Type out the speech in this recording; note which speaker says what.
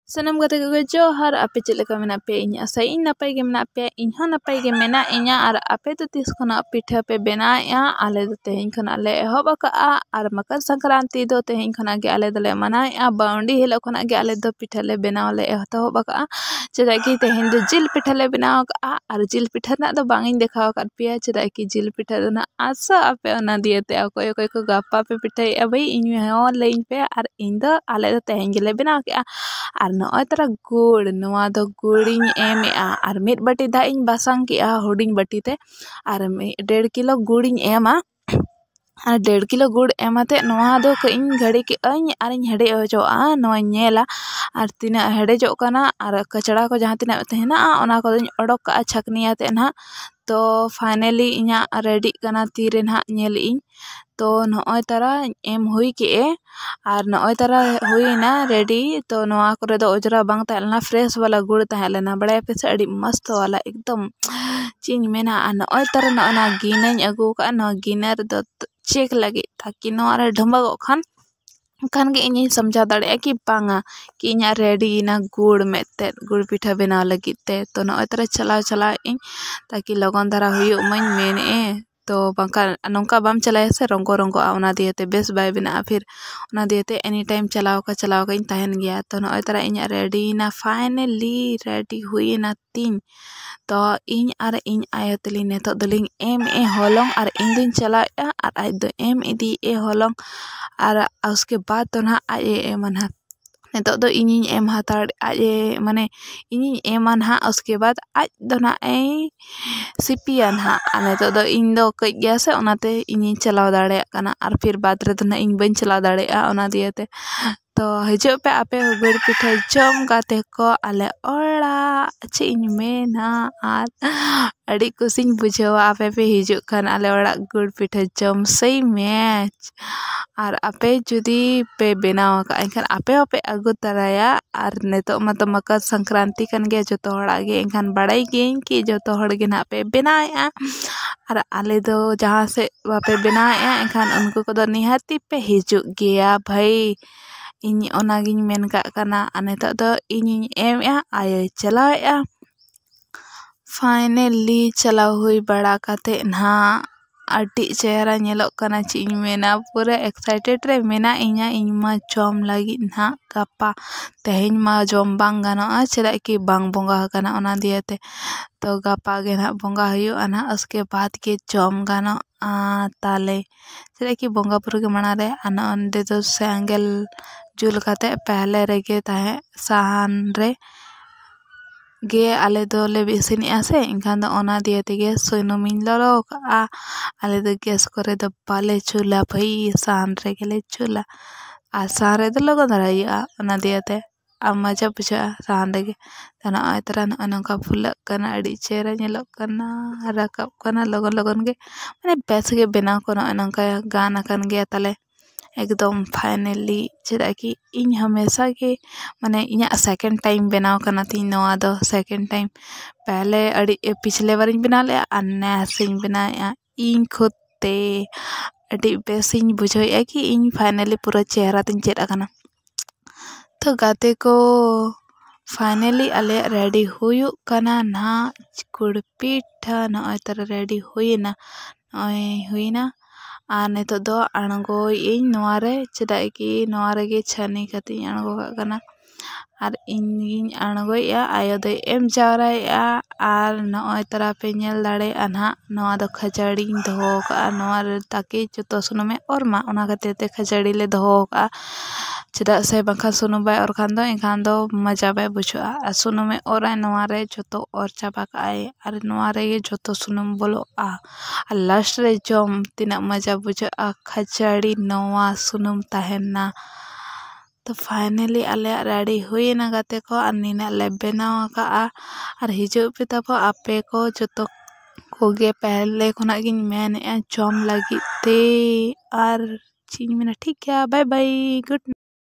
Speaker 1: ᱥᱟᱱᱟᱢ ᱜᱟᱛᱮ ᱠᱚᱜᱮ ᱡᱚᱦᱟᱨ ᱟᱯᱮ ᱪᱮᱫ ᱞᱮᱠᱟ ᱢᱮᱱᱟᱜ ᱯᱮᱭᱟ ᱤᱧ ᱟᱥᱟᱭ ᱤᱧ ᱱᱟᱯᱟᱭ ᱜᱮ ᱢᱮᱱᱟᱜ ᱯᱮᱭᱟ ᱤᱧ ᱦᱚᱸ ᱱᱟᱯᱟᱭ ᱜᱮ ᱢᱮᱱᱟᱜ ᱤᱧᱟ ᱟᱨ ᱟᱯᱮ ᱫᱚ ᱛᱤᱥ ᱠᱷᱚᱱᱟᱜ ᱯᱤᱴᱷᱟᱹ ᱯᱮ ᱵᱮᱱᱟᱣᱮᱜᱼᱟ ᱟᱞᱮ ᱫᱚ ᱛᱮᱦᱮᱧ ᱠᱷᱚᱱᱟᱜ ᱞᱮ ᱮᱦᱚᱵ ᱟᱠᱟᱜᱼᱟ ᱟᱨ ᱢᱚᱠᱚᱨ ᱥᱚᱝᱠᱨᱟᱱᱛᱤ ᱫᱚ ᱛᱮᱦᱮᱧ ᱠᱷᱚᱱᱟᱜ ᱜᱮ ᱟᱞᱮ ᱫᱚᱞᱮ ᱢᱟᱱᱟᱣᱮᱜᱼᱟ ᱵᱟᱣᱰᱤ ᱦᱤᱞᱳᱜ ᱠᱷᱚᱱᱟᱜ ᱜᱮ ᱟᱞᱮ ᱫᱚ ᱯᱤᱴᱷᱟᱹ ᱞᱮ ᱵᱮᱱᱟᱣ ᱞᱮ ᱮᱛᱚᱦᱚᱵ ᱟᱠᱟᱜᱼᱟ ᱪᱮᱫᱟᱜ ᱠᱤ ᱛᱮᱦᱮᱧ ᱫᱚ ᱡᱤᱞ ᱯᱤᱴᱷᱟᱹ ᱞᱮ ᱵᱮᱱᱟᱣ ᱟᱠᱟᱜᱼᱟ ᱟᱨ ᱡᱤᱞ ᱯᱤᱴᱷᱟᱹ ᱨᱮᱱᱟᱜ ᱫᱚ ᱵᱟᱝ ᱤᱧ ᱫᱮᱠᱷᱟᱣ ᱟᱠᱟᱫ ᱯᱮᱭᱟ ᱪᱮᱫᱟᱜ ᱠᱤ ᱡᱤᱞ ᱯᱤᱴᱷᱟᱹ ᱫᱚ ᱱᱟᱜ ᱟᱥᱟᱜ ᱟᱯᱮ ᱚᱱᱟ ᱫᱤᱭᱮᱛᱮ ᱚᱠᱚᱭ ᱚᱠᱚᱭ ᱠᱚ ᱜᱟᱯᱟ ᱯᱮ ᱯᱤᱴᱷᱟᱹᱭᱮᱜᱼᱟ ᱵᱷᱟᱹᱭ ᱤᱧ ᱦᱚᱸ ᱞᱟᱹᱭᱟᱹᱧ ᱯᱮ ᱟᱨ ᱤᱧ ᱫᱚ ᱟᱞᱮ ᱫᱚ ᱛᱮᱦᱮᱧ ᱜᱮᱞᱮ ᱵᱮᱱᱟᱣ ᱠᱮᱜᱼᱟ ᱟᱨ ᱱᱚᱜᱼᱚᱭ ᱛᱚᱨᱟ ᱜᱩᱲ ᱱᱚᱣᱟ ᱫᱚ ᱜᱩᱲᱤᱧ ᱮᱢᱮᱜᱼᱟ ᱟᱨ ᱢᱤᱫ ᱵᱟᱹᱴᱤ ᱫᱟᱜ ᱤᱧ ᱵᱟᱥᱟᱝ ᱠᱮᱜᱼᱟ ᱦᱩᱰᱤᱧ ᱵᱟᱹᱴᱤ ᱛᱮ ᱟᱨ 1.5 ᱠᱤᱞᱳ ᱜᱩᱲᱤᱧ ᱮᱢᱟ ᱟᱨ 1.5 ᱠᱤᱞᱳ ᱜᱩᱲ ᱮᱢ ᱟᱛᱮ ᱱᱚᱣᱟ ᱫᱚ ᱠᱟᱹᱡ ᱤᱧ ᱜᱷᱟᱹᱲᱤ ᱠᱮᱜᱼᱟᱹᱧ ᱟᱨᱤᱧ ᱦᱮᱰᱮᱡ ᱦᱚᱪᱚᱣᱟᱜᱼᱟ ᱱᱚᱣᱟᱧ ᱧᱮᱞᱟ ᱟᱨ ᱛᱤᱱᱟᱹᱜ ᱦᱮᱰᱮᱡᱚᱜ ᱠᱟᱱᱟ ᱟᱨ ᱠᱟᱪᱲᱟ ᱠᱚ ᱡᱟᱦᱟᱸ ᱛᱤᱱᱟᱹᱜ ᱛᱟᱦᱮᱱᱟ ᱚᱱᱟ ᱠᱚᱫᱚᱧ ᱚᱰᱚᱠ ᱠᱟᱜᱼᱟ ᱪᱷᱟᱠᱱᱤ ᱟᱛᱮ ᱱᱟᱦᱟᱜ ᱛᱚ ᱯᱷᱟᱭᱱᱟᱞᱤ ᱤᱧᱟᱹᱜ ᱨᱮᱰᱤᱜ ᱠᱟᱱᱟ ᱛᱤᱨᱮ ᱱᱟᱦᱟᱜ ᱧᱮᱞᱮᱜᱼᱤᱧ ᱛᱚ ᱱᱚᱜᱼᱚᱭ ᱛᱟᱨᱟ ᱮᱢ ᱦᱩᱭ ᱠᱮᱜᱼᱮ ᱟᱨ ᱱᱚᱜᱼᱚᱭ ᱛᱟᱨᱟ ᱦᱩᱭᱱᱟ ᱨᱮᱰᱤ ᱛᱚ ᱱᱚᱣᱟ ᱠᱚᱨᱮ ᱫᱚ ᱚᱡᱽᱨᱟ ᱵᱟᱝ ᱛᱟᱦᱮᱸ ᱞᱮᱱᱟ ᱯᱷᱨᱮᱥ वाला गुड़ ᱛᱟᱦᱮᱸ ᱞᱮᱱᱟ ᱵᱟᱲᱟᱭᱟᱯᱮ ᱥᱮ ᱟᱹᱰᱤ ᱢᱚᱥᱛ वाला एकदम ᱪᱮᱫ ᱤᱧ ᱢᱮᱱᱟ ᱟᱨ ᱱᱚᱜᱼᱚᱭ ᱛᱟᱨᱟ ᱱᱚᱜᱼᱚ ᱱᱚᱣᱟ ᱜᱤᱱᱟᱹᱧ ᱟᱹᱜᱩ ᱠᱟᱜᱼᱟ ᱱᱚᱣᱟ ᱜᱤᱱᱟᱹ ᱨᱮᱫᱚ ᱪᱮᱠ ᱞᱟᱹᱜᱤᱫ ताकि ᱱᱚᱣᱟ ᱨᱮ ᱰᱷᱟᱸᱵᱟᱜᱚᱜ ᱠᱷᱟᱱ ᱜᱮ ᱤᱧᱤᱧ ᱥᱚᱢझᱟᱣ ᱫᱟᱲᱮᱭᱟᱜᱼᱟ ᱠᱤ ᱵᱟᱝᱟ कि ᱤᱧᱟᱹᱜ ᱨᱮᱰᱤᱭᱮᱱᱟ ᱜᱩᱲ ᱢᱮᱫᱛᱮ ᱜᱩᱲ ᱯᱤᱴᱷᱟᱹ ᱵᱮᱱᱟᱣ ᱞᱟᱹᱜᱤᱫ ᱛᱮ ᱛᱚ ᱱᱚᱜᱼᱚᱭ ᱛᱟᱨᱟ ᱪᱟᱞᱟᱣ ᱤᱧ ताकि ᱞᱚᱜᱚᱱ ᱫᱷᱟᱨᱟ ᱦᱩᱭᱩᱜ ᱢᱟᱧ ᱢᱮᱱᱮᱜᱼᱮ ᱛᱚ ᱵᱟᱝᱠᱷᱟᱱ ᱱᱚᱝᱠᱟ ᱵᱟᱢ ᱪᱟᱞᱟᱭᱟ ᱥᱮ ᱨᱚᱸᱜᱚᱜᱼᱟ ᱚᱱᱟ ᱫᱤᱭᱮᱛᱮ ᱵᱮᱥ ᱵᱟᱭ ᱵᱮᱱᱟᱜᱼᱟ ᱯᱷᱤᱨ ᱚᱱᱟ ᱫᱤᱭᱮᱛᱮ एनी टाइम ᱪᱟᱞᱟᱣ ᱤᱧ ᱛᱟᱦᱮᱱ ᱜᱮᱭᱟ ᱛᱚ ᱱᱚᱜᱼᱚᱭ ᱛᱟᱨᱟ ᱤᱧᱟᱹᱜ ᱨᱮᱰᱤᱭᱮᱱᱟ ᱯᱷᱟᱭᱱᱟᱞᱤ ᱨᱮᱰᱤ ᱦᱩᱭᱮᱱᱟ ᱛᱤᱧ तो इन और इन आयो तलिंग नेतो दलिंग एम ए हॉलोंग और इन दिन चलाया और आज दो एम इदी ए हॉलोंग और उसके बाद तो ना आज ए मना नेतो दो इनिंग एम हाताड़ आज माने इनिंग एम ना उसके बाद आज दो ना ए सिपिया ना और नेतो दो इन दो कई गया से ओनाते इनिंग चलाव दाड़े कना और फिर बाद रे दो ना इन बन चलाव दाड़े ओना दिएते तो हिजो पे आपे गुड़ पिठा जम गाते को आले ओड़ा अच्छे इन में ना आर अड़ी कुसिंग बुझावा आपे पे हिजो खान आले ओड़ा गुड़ पिठा जम सही मैच और आपे जुदी पे बेनाव का एनखान आपे आपे अगु तराया और नेतो मतो मकर संक्रांति कन गे जतो हड़ा गे एनखान बड़ाई गेन कि जतो हड़ गे ना पे बेनाया और आले दो जहाँ से वापे बेनाया एनखान उनको को दो निहाती पे हिजो गया भाई इन ओनागिन मेन का कना नेतो दो इन एम या आयो चलाया फाइनली चलाव हुई बड़ा काते ना अड्डी चेहरा नेलोक कना ची मेना पूरा एक्साइटेड रे मेना इña इन मा जम लगी ना गप्पा तेहेñ मा जम बांग गानोआ चेदा कि बांग बोंगा कना ओना दिएते तो गप्पा गे ना बोंगा हुयुआ ना उसके बाद के जम गानो ताले चेदा कि बोंगा पुरु के मना रे आना ओंदे दो सेंगेल जुल काते पहले रेगे ताहे साहान रे गे आले दो ले बिसिनी आसे इनखान दो ओना दिए तेगे सुनुमिन ललो का आले दो गैस करे दो बाले चूल्हा भाई साहान रे गेले चूल्हा आ साहान रे दो लगन धराया ओना दिए ते अब मजा बुझा साहान रे गे तना आय तरह नंका फुलक कना अड़ी चेहरा नेलोक कना राकब कना लगन गे माने बेस गे बेनाव को नंका गान अकन गे ताले एकदम फाइनली चेदा कि इन हमेशा के माने इña सेकंड टाइम बनाव कना ती नवा दो सेकंड टाइम पहले अड़ी पिछले बार बना ले नेसिंग बनाया इन खुद ते अड़ी बेसिंग बुझाया कि इन फाइनली पूरा चेहरा तिन चेद अकना तो गाते को फाइनली आले रेडी हुयु कना ना गुड़ पिठा नय तर रेडी हुयना नय हुयना और नेतो दो अणगो इन नवारे चेदा कि नवारे गे छानी कती अणगो कना और इन अणगो या आयो दो एम जावराया और नय तरा पे नेल दाड़े अनहा नवा दो खजाड़ी दो का नवारे ताकि जतो सुनुमे और मा ओना खातिर ते खजाड़ी ले दो का चेदा से बखा सुनु बाय और खान दो मजा बाय बुझा सुनुमे और नवारे जतो और चाबा काए और नवारे गे जतो सुनुम बोलो लास्ट रे जम तिना मजा बुझा खजाड़ी नवा सुनुम ताहेना तो फाइनली आले रेडी हुईना गाते को और नीना ले बेनाव का और हिजो पे तब आपे को जतो कोगे पहले खुना गिन मेन जम लगी ते और चीज में ठीक है बाय बाय गुड